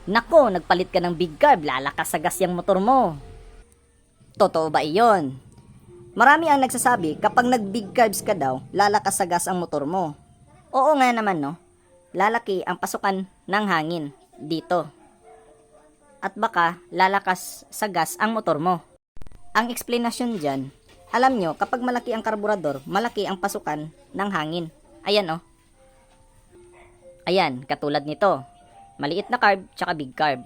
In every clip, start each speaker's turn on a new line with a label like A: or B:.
A: Nako, nagpalit ka ng big carb, lalakas sa gas yung motor mo. Totoo ba iyon? Marami ang nagsasabi kapag nag big carbs ka daw, lalakas sa gas ang motor mo. Oo nga naman no, lalaki ang pasukan ng hangin dito. At baka lalakas sa gas ang motor mo. Ang eksplanasyon dyan, alam nyo, kapag malaki ang karburador, malaki ang pasukan ng hangin. Ayan oh. Ayan, katulad nito. Maliit na carb, tsaka big carb.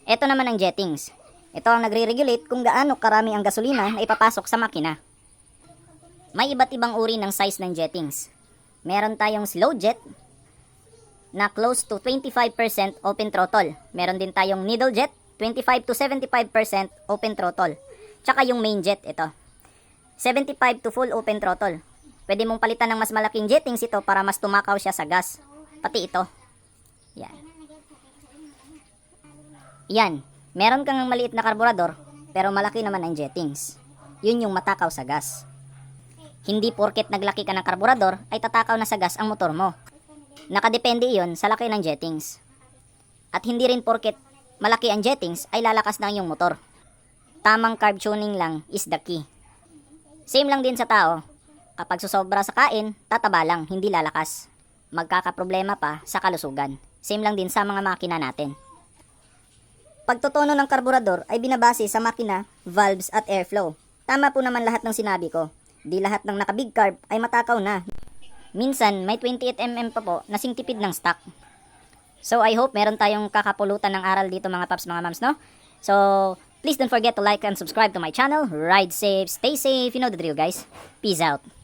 B: Ito naman ang jettings. Ito ang nagre-regulate kung gaano karami ang gasolina na ipapasok sa makina. May iba't ibang uri ng size ng jettings. Meron tayong slow jet na close to 25% open throttle. Meron din tayong needle jet, 25 to 75% open throttle. Tsaka yung main jet, ito. 75 to full open throttle. Pwede mong palitan ng mas malaking jettings ito para mas tumakaw siya sa gas. Pati ito. Yan. Yan. Meron kang maliit na karburador, pero malaki naman ang jettings. Yun yung matakaw sa gas. Hindi porket naglaki ka ng karburador, ay tatakaw na sa gas ang motor mo. Nakadepende iyon sa laki ng jettings. At hindi rin porket malaki ang jettings, ay lalakas na ang iyong motor. Tamang carb tuning lang is the key. Same lang din sa tao. Kapag susobra sa kain, tataba lang, hindi lalakas. Magkakaproblema pa sa kalusugan. Same lang din sa mga makina natin. Pagtotono ng karburador ay binabase sa makina, valves at airflow. Tama po naman lahat ng sinabi ko. Di lahat ng naka-big carb ay matakaw na. Minsan may 28mm pa po na singtipid ng stock. So I hope meron tayong kakapulutan ng aral dito mga paps, mga mams, no? So please don't forget to like and subscribe to my channel. Ride safe, stay safe, you know the drill guys. Peace out.